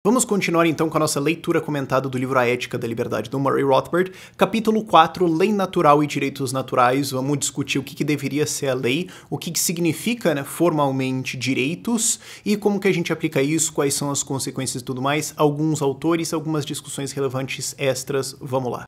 Vamos continuar então com a nossa leitura comentada do livro A Ética da Liberdade, do Murray Rothbard, capítulo 4, Lei Natural e Direitos Naturais. Vamos discutir o que deveria ser a lei, o que significa, né, formalmente direitos e como que a gente aplica isso, quais são as consequências e tudo mais, alguns autores, algumas discussões relevantes extras. Vamos lá.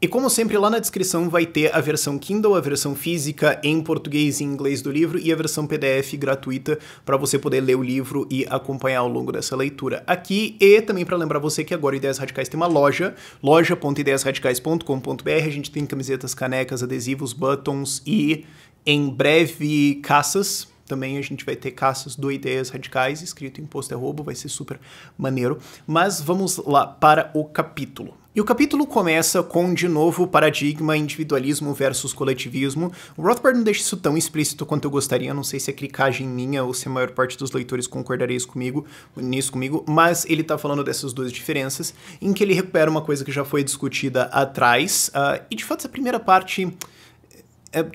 E como sempre, lá na descrição vai ter a versão Kindle, a versão física em português e inglês do livro e a versão PDF gratuita para você poder ler o livro e acompanhar ao longo dessa leitura aqui. E também para lembrar você que agora o Ideias Radicais tem uma loja.ideiasradicais.com.br. A gente tem camisetas, canecas, adesivos, buttons e em breve caças. Também a gente vai ter caças do Ideias Radicais, escrito em post arroba, vai ser super maneiro. Mas vamos lá para o capítulo. E o capítulo começa com, de novo, o paradigma individualismo versus coletivismo. O Rothbard não deixa isso tão explícito quanto eu gostaria, não sei se é clicagem minha ou se a maior parte dos leitores concordaria comigo, mas ele tá falando dessas duas diferenças, em que ele recupera uma coisa que já foi discutida atrás, e de fato essa primeira parte...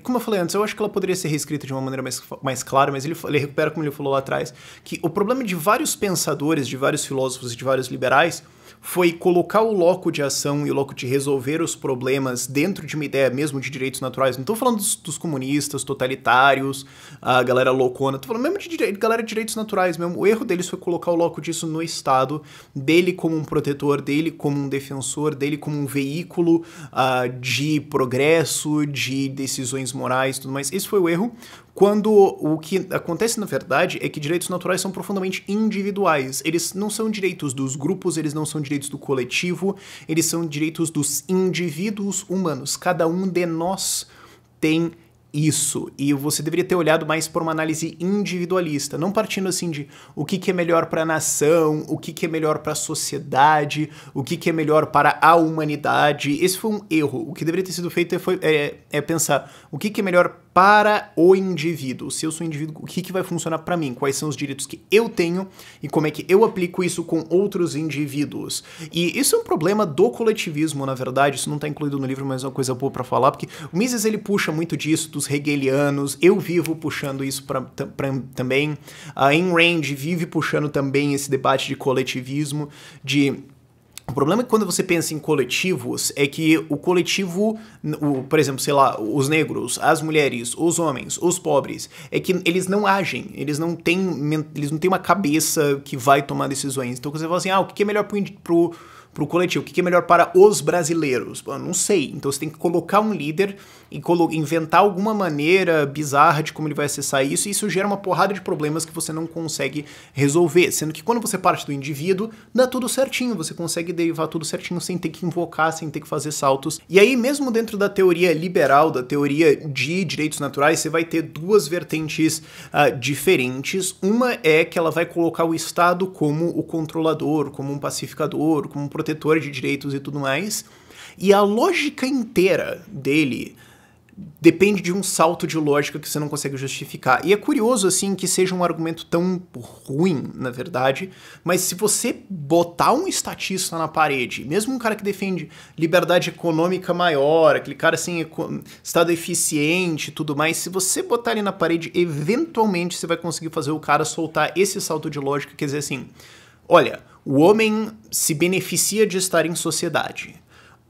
como eu falei antes, eu acho que ela poderia ser reescrita de uma maneira mais clara, mas ele recupera, como ele falou lá atrás, que o problema de vários pensadores, de vários filósofos e de vários liberais foi colocar o loco de ação e o loco de resolver os problemas dentro de uma ideia mesmo de direitos naturais. Não estou falando dos comunistas, totalitários, a galera loucona, estou falando mesmo de galera de direitos naturais mesmo. O erro deles foi colocar o loco disso no Estado, dele como um protetor, dele como um defensor, dele como um veículo de progresso, de decisões morais e tudo mais. Esse foi o erro. Quando o que acontece, na verdade, é que direitos naturais são profundamente individuais. Eles não são direitos dos grupos, eles não são direitos do coletivo, eles são direitos dos indivíduos humanos. Cada um de nós tem isso, e você deveria ter olhado mais por uma análise individualista, não partindo assim de o que é melhor para a nação, o que é melhor para a sociedade, o que é melhor para a humanidade. Esse foi um erro. O que deveria ter sido feito é pensar o que é melhor para o indivíduo. Se eu sou um indivíduo, o que vai funcionar para mim? Quais são os direitos que eu tenho e como é que eu aplico isso com outros indivíduos? E isso é um problema do coletivismo, na verdade. Isso não está incluído no livro, mas é uma coisa boa para falar, porque o Mises ele puxa muito disso, dos hegelianos. Eu vivo puxando isso também. A Ayn Rand vive puxando também esse debate de coletivismo, O problema é que quando você pensa em coletivos, é que o coletivo, por exemplo, sei lá, os negros, as mulheres, os homens, os pobres, é que eles não agem, eles não têm uma cabeça que vai tomar decisões. Então quando você fala assim, o que é melhor pro coletivo, o que é melhor para os brasileiros? Eu não sei. Então você tem que colocar um líder e inventar alguma maneira bizarra de como ele vai acessar isso, e isso gera uma porrada de problemas que você não consegue resolver, sendo que quando você parte do indivíduo, dá tudo certinho, você consegue derivar tudo certinho sem ter que invocar, sem ter que fazer saltos. E aí, mesmo dentro da teoria liberal, da teoria de direitos naturais, você vai ter duas vertentes diferentes. Uma é que ela vai colocar o Estado como o controlador, como um pacificador, como um protetor de direitos e tudo mais, e a lógica inteira dele depende de um salto de lógica que você não consegue justificar. E é curioso, assim, que seja um argumento tão ruim, na verdade, mas se você botar um estatista na parede, mesmo um cara que defende liberdade econômica maior, aquele cara, assim, estado eficiente e tudo mais, se você botar ele na parede, eventualmente você vai conseguir fazer o cara soltar esse salto de lógica, quer dizer assim, olha, o homem se beneficia de estar em sociedade.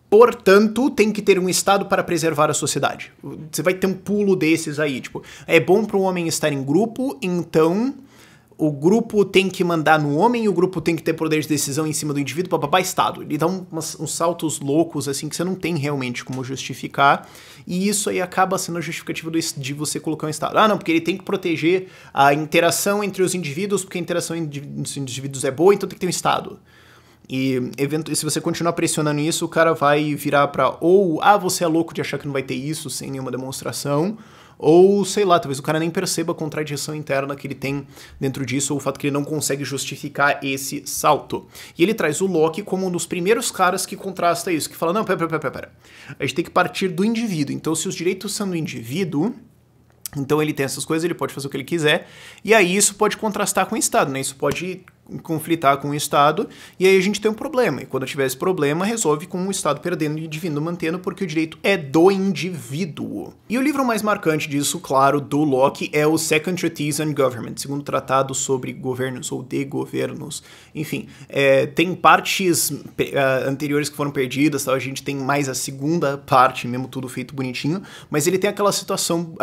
Portanto, tem que ter um Estado para preservar a sociedade. Você vai ter um pulo desses aí, tipo, é bom para o homem estar em grupo, então o grupo tem que mandar no homem e o grupo tem que ter poder de decisão em cima do indivíduo, papapá, Estado. Ele dá uns saltos loucos, assim, que você não tem realmente como justificar, e isso aí acaba sendo a justificativa de você colocar um Estado. Não, porque ele tem que proteger a interação entre os indivíduos, porque a interação entre os indivíduos é boa, então tem que ter um Estado. E se você continuar pressionando isso, o cara vai virar pra você é louco de achar que não vai ter isso sem nenhuma demonstração, ou, sei lá, talvez o cara nem perceba a contradição interna que ele tem dentro disso, ou o fato que ele não consegue justificar esse salto. E ele traz o Locke como um dos primeiros caras que contrasta isso, que fala, não, pera. A gente tem que partir do indivíduo. Então, se os direitos são do indivíduo, então ele tem essas coisas, ele pode fazer o que ele quiser, e aí isso pode contrastar com o Estado, né? Isso pode conflitar com o Estado, e aí a gente tem um problema. E quando tiver esse problema, resolve com o Estado perdendo e o indivíduo mantendo, porque o direito é do indivíduo. E o livro mais marcante disso, claro, do Locke é o Second Treatise on Government, segundo tratado sobre governos ou de governos. Enfim, tem partes anteriores que foram perdidas, tá? A gente tem mais a segunda parte, mesmo tudo feito bonitinho, mas ele tem aquela citação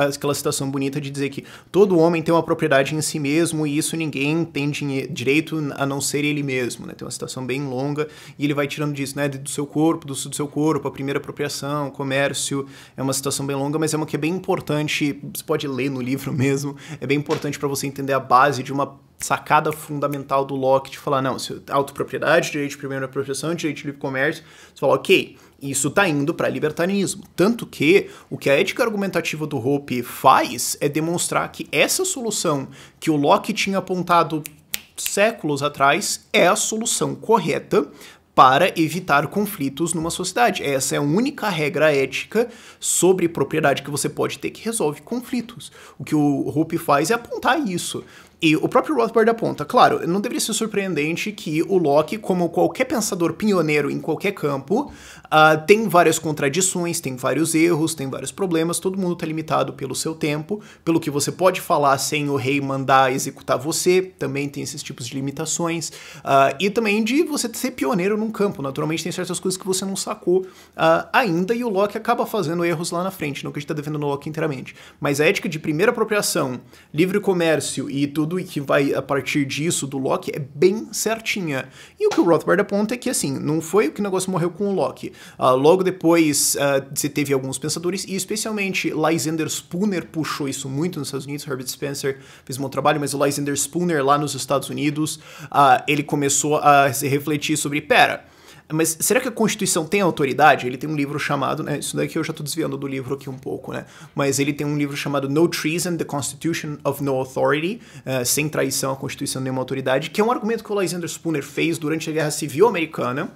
bonita de dizer que todo homem tem uma propriedade em si mesmo e isso ninguém tem direito a não ser ele mesmo, né? Tem uma citação bem longa e ele vai tirando disso, né? Do seu corpo, do seu corpo, a primeira apropriação, comércio, é uma citação bem longa, mas é uma que é bem importante, você pode ler no livro mesmo, é bem importante para você entender a base de uma sacada fundamental do Locke de falar, não, autopropriedade, direito de primeira apropriação, direito de livre comércio, você fala, ok, isso tá indo para libertarianismo. Tanto que o que a ética argumentativa do Hoppe faz é demonstrar que essa solução que o Locke tinha apontado séculos atrás é a solução correta para evitar conflitos numa sociedade. Essa é a única regra ética sobre propriedade que você pode ter que resolve conflitos. O que o Hoppe faz é apontar isso. E o próprio Rothbard aponta, claro, não deveria ser surpreendente que o Locke, como qualquer pensador pioneiro em qualquer campo, tem várias contradições, tem vários erros, tem vários problemas, todo mundo está limitado pelo seu tempo, pelo que você pode falar sem o rei mandar executar você, também tem esses tipos de limitações, e também de você ser pioneiro num campo, naturalmente tem certas coisas que você não sacou ainda, e o Locke acaba fazendo erros lá na frente, não que a gente está defendendo o Locke inteiramente, mas a ética de primeira apropriação, livre comércio e tudo e que vai a partir disso do Locke é bem certinha. E o que o Rothbard aponta é que, assim, não foi que o negócio morreu com o Locke. Logo depois, você teve alguns pensadores, e especialmente Lysander Spooner puxou isso muito nos Estados Unidos, Herbert Spencer fez um bom trabalho, mas o Lysander Spooner lá nos Estados Unidos, ele começou a se refletir sobre, mas será que a Constituição tem autoridade? Ele tem um livro chamado, né, isso daqui eu já tô desviando do livro aqui um pouco, né, mas ele tem um livro chamado No Treason, The Constitution of No Authority, sem traição, a Constituição nenhuma autoridade, que é um argumento que o Lysander Spooner fez durante a Guerra Civil Americana,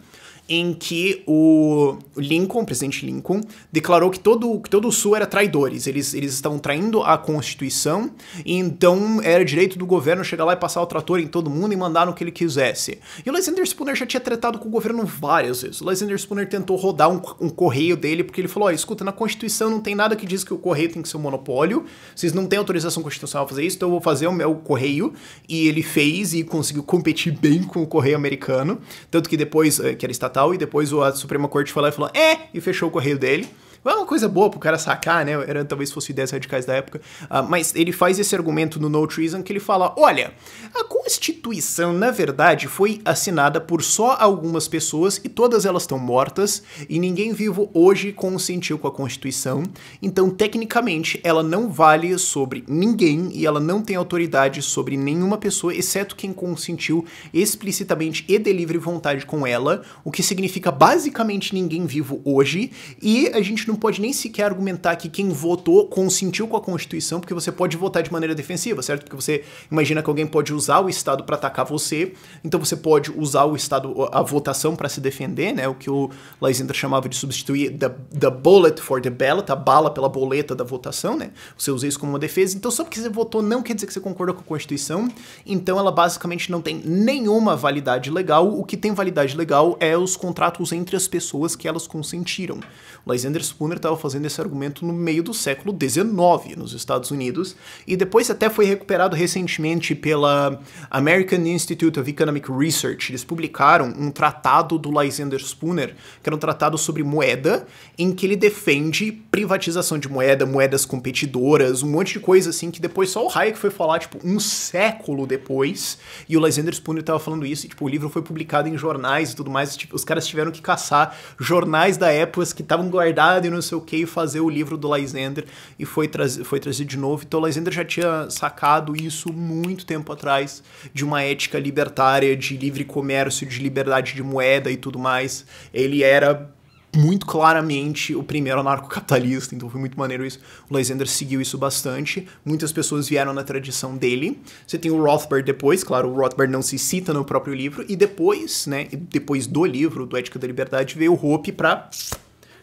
em que o Lincoln, o presidente Lincoln, declarou que todo o Sul era traidores. Eles estavam traindo a Constituição, e então era direito do governo chegar lá e passar o trator em todo mundo e mandar no que ele quisesse. E o Lysander Spooner já tinha tratado com o governo várias vezes. O Lysander Spooner tentou rodar um correio dele, porque ele falou, escuta, na Constituição não tem nada que diz que o correio tem que ser um monopólio, vocês não têm autorização constitucional a fazer isso, então eu vou fazer o meu correio. E ele fez e conseguiu competir bem com o correio americano, tanto que depois, que era estatal, e depois a Suprema Corte foi lá e falou, e fechou o correio dele. É uma coisa boa pro cara sacar, né? Talvez fosse ideias radicais da época. Mas ele faz esse argumento no No Treason que ele fala, olha, a Constituição, na verdade, foi assinada por só algumas pessoas e todas elas estão mortas e ninguém vivo hoje consentiu com a Constituição. Então, tecnicamente, ela não vale sobre ninguém e ela não tem autoridade sobre nenhuma pessoa, exceto quem consentiu explicitamente e de livre vontade com ela, o que significa basicamente ninguém vivo hoje, e a gente não pode nem sequer argumentar que quem votou consentiu com a Constituição, porque você pode votar de maneira defensiva, certo? Porque você imagina que alguém pode usar o Estado para atacar você, então você pode usar o Estado, a votação para se defender, né? O que o Lysander chamava de substituir the bullet for the ballot, a bala pela boleta da votação, né? Você usa isso como uma defesa, então só porque você votou não quer dizer que você concorda com a Constituição, então ela basicamente não tem nenhuma validade legal, o que tem validade legal é os contratos entre as pessoas que elas consentiram. O Lysander Spooner estava fazendo esse argumento no meio do século XIX nos Estados Unidos, e depois até foi recuperado recentemente pela American Institute of Economic Research. Eles publicaram um tratado do Lysander Spooner, que era um tratado sobre moeda, em que ele defende privatização de moeda, moedas competidoras, um monte de coisa assim, que depois só o Hayek foi falar, tipo, um século depois, e o Lysander Spooner estava falando isso, e tipo, o livro foi publicado em jornais e tudo mais, tipo, os caras tiveram que caçar jornais da época que estavam guardados e não sei o que, e fazer o livro do Lysander, e foi trazido de novo. Então o Lysander já tinha sacado isso muito tempo atrás, de uma ética libertária, de livre comércio, de liberdade de moeda e tudo mais. Ele era muito claramente o primeiro anarcocapitalista, então foi muito maneiro isso. O Lysander seguiu isso bastante, muitas pessoas vieram na tradição dele. Você tem o Rothbard depois, claro, o Rothbard não se cita no próprio livro, e depois, né, depois do livro, do Ética da Liberdade, veio o Hoppe pra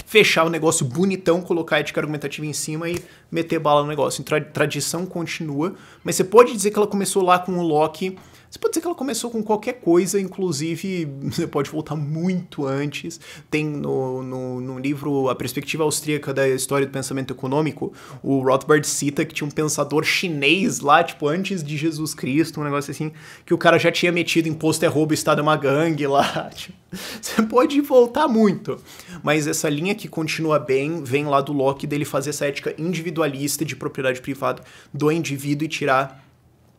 fechar o negócio bonitão, colocar a ética argumentativa em cima e meter bala no negócio. Então, a tradição continua, mas você pode dizer que ela começou lá com o Locke, Você pode dizer que ela começou com qualquer coisa, inclusive você pode voltar muito antes. Tem no livro A Perspectiva Austríaca da História do Pensamento Econômico, o Rothbard cita que tinha um pensador chinês lá, tipo, antes de Jesus Cristo, um negócio assim, que o cara já tinha metido imposto é roubo, Estado é uma gangue lá. Tipo, você pode voltar muito. Mas essa linha que continua bem, vem lá do Locke, dele fazer essa ética individualista de propriedade privada do indivíduo e tirar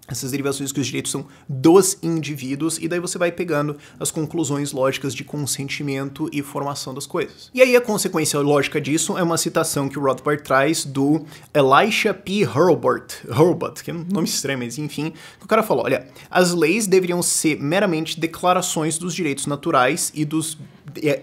essas derivações que os direitos são dos indivíduos, e daí você vai pegando as conclusões lógicas de consentimento e formação das coisas. E aí a consequência lógica disso é uma citação que o Rothbard traz do Elisha P. Hurlbut, que é um nome estranho, mas enfim, que o cara falou, olha, as leis deveriam ser meramente declarações dos direitos naturais e dos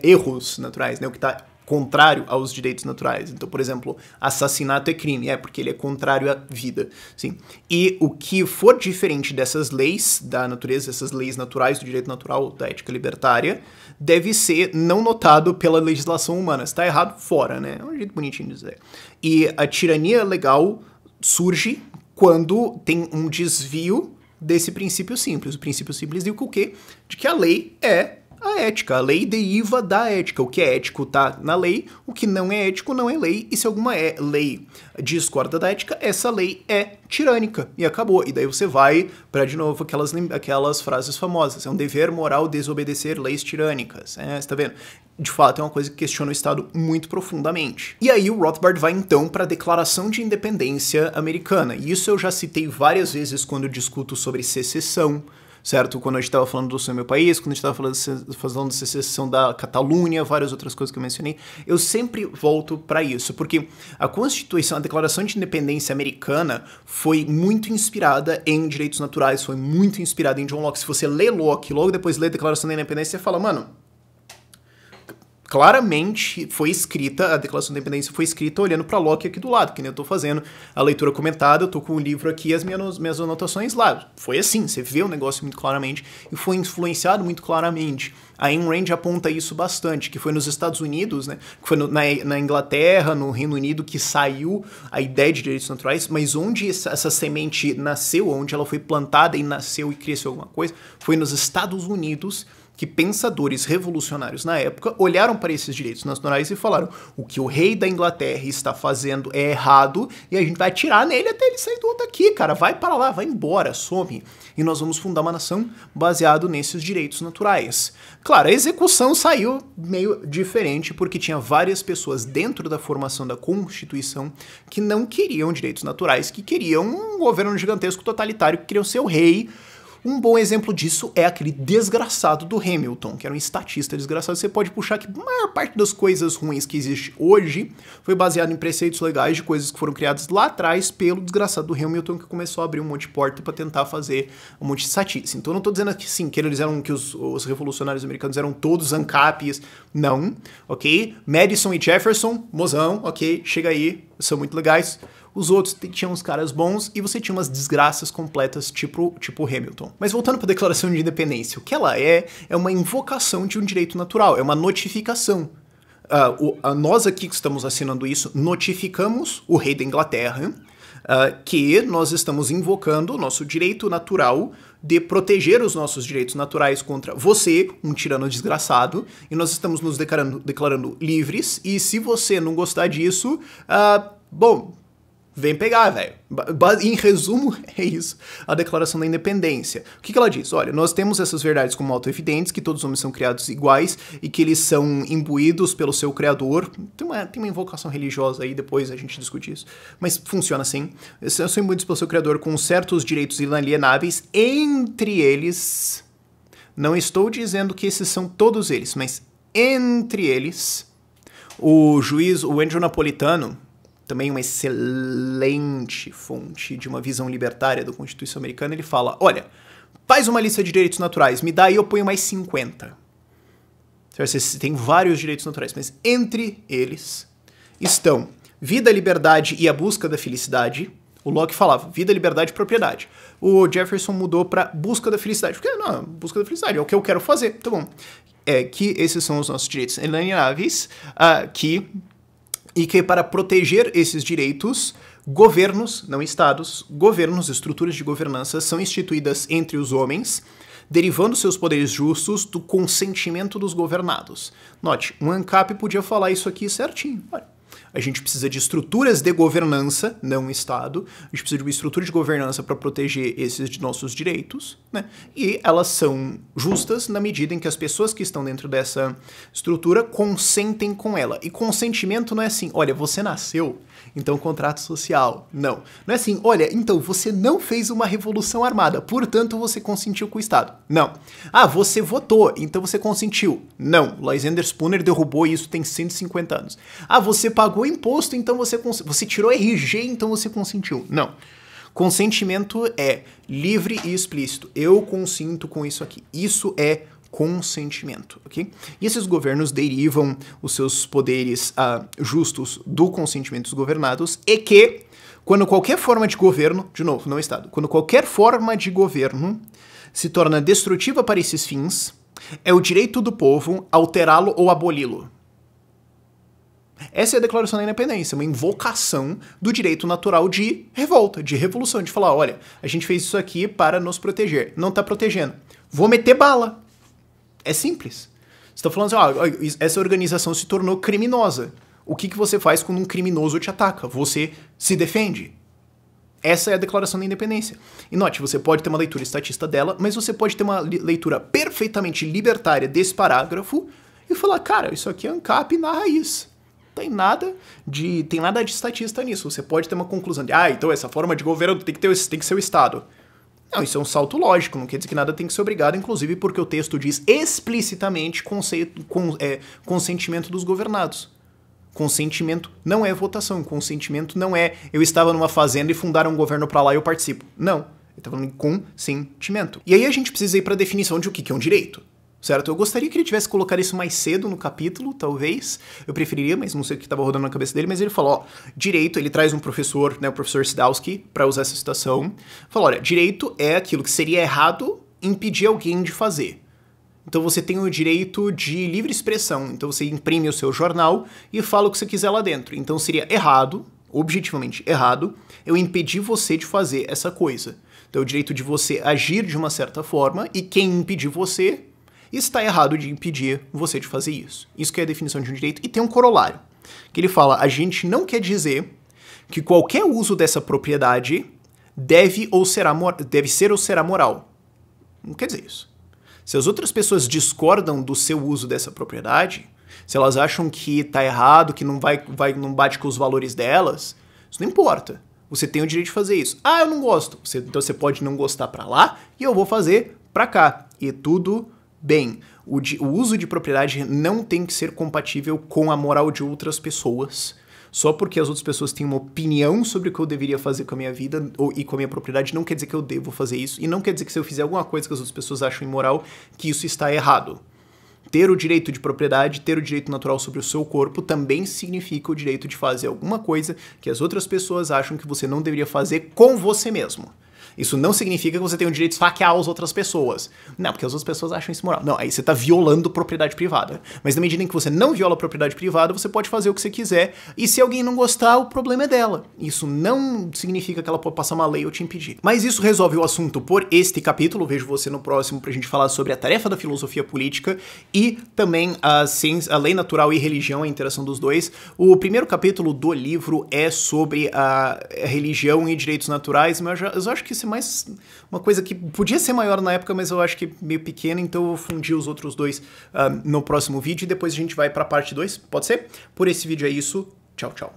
erros naturais, né, o que está contrário aos direitos naturais. Então, por exemplo, assassinato é crime, porque ele é contrário à vida, sim. E o que for diferente dessas leis da natureza, essas leis naturais do direito natural, da ética libertária, deve ser não notado pela legislação humana. Se está errado, fora, né? É um jeito bonitinho de dizer. E a tirania legal surge quando tem um desvio desse princípio simples. O princípio simples diz o quê? De que a lei é a ética. A lei deriva da ética. O que é ético está na lei, o que não é ético não é lei, e se alguma lei discorda da ética, essa lei é tirânica, e acabou. E daí você vai para, de novo, aquelas frases famosas. É um dever moral desobedecer leis tirânicas. Você tá vendo? De fato, é uma coisa que questiona o Estado muito profundamente. E aí o Rothbard vai, então, para a Declaração de Independência Americana. E isso eu já citei várias vezes quando eu discuto sobre secessão, certo? Quando a gente estava falando do Seu Meu País, quando a gente estava falando de secessão da Catalunha, várias outras coisas que eu mencionei, eu sempre volto para isso, porque a Constituição, a Declaração de Independência Americana foi muito inspirada em direitos naturais, foi muito inspirada em John Locke. Se você lê Locke, logo depois lê a Declaração da Independência, você fala, mano, claramente foi escrita, a Declaração da Independência foi escrita olhando para Locke aqui do lado, que nem eu tô fazendo a leitura comentada, eu tô com o livro aqui e as minhas anotações lá. Foi assim, você vê o negócio muito claramente e foi influenciado muito claramente. A Ayn Rand aponta isso bastante, que foi nos Estados Unidos, né, que foi na Inglaterra, no Reino Unido, que saiu a ideia de direitos naturais, mas onde essa semente nasceu, onde ela foi plantada e nasceu e cresceu alguma coisa, foi nos Estados Unidos, que pensadores revolucionários na época olharam para esses direitos naturais e falaram: o que o rei da Inglaterra está fazendo é errado e a gente vai atirar nele até ele sair daqui, cara. Vai para lá, vai embora, some. E nós vamos fundar uma nação baseado nesses direitos naturais. Claro, a execução saiu meio diferente porque tinha várias pessoas dentro da formação da Constituição que não queriam direitos naturais, que queriam um governo gigantesco totalitário, que queriam ser o rei. Um bom exemplo disso é aquele desgraçado do Hamilton, que era um estatista desgraçado. Você pode puxar que a maior parte das coisas ruins que existe hoje foi baseada em preceitos legais de coisas que foram criadas lá atrás pelo desgraçado do Hamilton, que começou a abrir um monte de porta para tentar fazer um monte de satice. Então eu não tô dizendo que sim, que eles eram, que os revolucionários americanos eram todos ANCAPs, não, ok? Madison e Jefferson, mozão, ok? Chega aí, são muito legais. Os outros tinham uns caras bons e você tinha umas desgraças completas, tipo Hamilton. Mas voltando para a Declaração de Independência, o que ela é uma invocação de um direito natural, é uma notificação. Nós aqui que estamos assinando isso, notificamos o rei da Inglaterra que nós estamos invocando o nosso direito natural de proteger os nossos direitos naturais contra você, um tirano desgraçado, e nós estamos nos declarando livres, e se você não gostar disso, bom, vem pegar, velho. Em resumo, é isso. A Declaração da Independência. O que ela diz? Olha, nós temos essas verdades como autoevidentes, que todos os homens são criados iguais e que eles são imbuídos pelo seu Criador. Tem uma invocação religiosa aí, depois a gente discute isso. Mas funciona assim. Eles são imbuídos pelo seu Criador com certos direitos inalienáveis, entre eles... Não estou dizendo que esses são todos eles, mas entre eles, o Andrew Napolitano, também uma excelente fonte de uma visão libertária da Constituição Americana, ele fala, olha, faz uma lista de direitos naturais, me dá aí, eu ponho mais 50. Você tem vários direitos naturais, mas entre eles estão vida, liberdade e a busca da felicidade. O Locke falava vida, liberdade e propriedade. O Jefferson mudou para busca da felicidade. Porque, não, busca da felicidade é o que eu quero fazer, tá bom. Que esses são os nossos direitos inalienáveis, e que para proteger esses direitos, Governos, não estados, governos, estruturas de governança são instituídas entre os homens, derivando seus poderes justos do consentimento dos governados. Note, um ANCAP podia falar isso aqui certinho. Olha, a gente precisa de estruturas de governança, não Estado. A gente precisa de uma estrutura de governança para proteger esses nossos direitos, né? E elas são justas na medida em que as pessoas que estão dentro dessa estrutura consentem com ela. E consentimento não é assim, olha, você nasceu, então contrato social. Não. Não é assim, olha, então você não fez uma revolução armada, portanto você consentiu com o Estado. Não. Ah, você votou, então você consentiu. Não. Lysander Spooner derrubou isso tem 150 anos. Ah, você pagou imposto, então você tirou RG, então você consentiu. Não. Consentimento é livre e explícito. Eu consinto com isso aqui. Isso é consentimento, ok? E esses governos derivam os seus poderes justos do consentimento dos governados e que, quando qualquer forma de governo, de novo, não Estado, quando qualquer forma de governo se torna destrutiva para esses fins, é o direito do povo alterá-lo ou aboli-lo. Essa é a Declaração da Independência, uma invocação do direito natural de revolta, de revolução, de falar, olha, a gente fez isso aqui para nos proteger, não está protegendo, vou meter bala. É simples. Você está falando assim, essa organização se tornou criminosa. O que você faz quando um criminoso te ataca? Você se defende. Essa é a Declaração da Independência. E note, você pode ter uma leitura estatista dela, mas você pode ter uma leitura perfeitamente libertária desse parágrafo e falar, cara, isso aqui é ANCAP na raiz. Tem nada de estatista nisso. Você pode ter uma conclusão de, então essa forma de governo tem que ser o Estado. Não, isso é um salto lógico, não quer dizer que nada tem que ser obrigado, inclusive porque o texto diz explicitamente consentimento dos governados. Consentimento não é votação, consentimento não é eu estava numa fazenda e fundaram um governo pra lá e eu participo. Não, ele está falando em consentimento. E aí a gente precisa ir para a definição de o que é um direito. Certo? Eu gostaria que ele tivesse colocado isso mais cedo no capítulo, talvez. Eu preferiria, mas não sei o que estava rodando na cabeça dele. Mas ele falou, direito, ele traz um professor, né, o professor Sidowski, para usar essa citação. Falou, olha, direito é aquilo que seria errado impedir alguém de fazer. Então você tem o direito de livre expressão. Então você imprime o seu jornal e fala o que você quiser lá dentro. Então seria errado, objetivamente errado, eu impedir você de fazer essa coisa. Então é o direito de você agir de uma certa forma e quem impedir você está errado de impedir você de fazer isso. Isso que é a definição de um direito. E tem um corolário, que ele fala, a gente não quer dizer que qualquer uso dessa propriedade deve ser ou será moral. Não quer dizer isso. Se as outras pessoas discordam do seu uso dessa propriedade, se elas acham que está errado, que não bate com os valores delas, isso não importa. Você tem o direito de fazer isso. Ah, eu não gosto. Então você pode não gostar para lá e eu vou fazer para cá. E tudo bem, o uso de propriedade não tem que ser compatível com a moral de outras pessoas. Só porque as outras pessoas têm uma opinião sobre o que eu deveria fazer com a minha vida e com a minha propriedade, não quer dizer que eu devo fazer isso. E não quer dizer que se eu fizer alguma coisa que as outras pessoas acham imoral, que isso está errado. Ter o direito de propriedade, ter o direito natural sobre o seu corpo, também significa o direito de fazer alguma coisa que as outras pessoas acham que você não deveria fazer com você mesmo. Isso não significa que você tem o direito de esfaquear as outras pessoas. Não, porque as outras pessoas acham isso moral. Não, aí você está violando propriedade privada. Mas na medida em que você não viola a propriedade privada, você pode fazer o que você quiser. E se alguém não gostar, o problema é dela. Isso não significa que ela pode passar uma lei ou te impedir. Mas isso resolve o assunto por este capítulo. Vejo você no próximo pra gente falar sobre a tarefa da filosofia política e também a lei natural e religião, a interação dos dois. O primeiro capítulo do livro é sobre a religião e direitos naturais, mas eu acho que isso é mais uma coisa que podia ser maior na época, mas eu acho que é meio pequena, então eu vou fundir os outros dois no próximo vídeo e depois a gente vai para a parte 2, pode ser? Por esse vídeo é isso, tchau, tchau.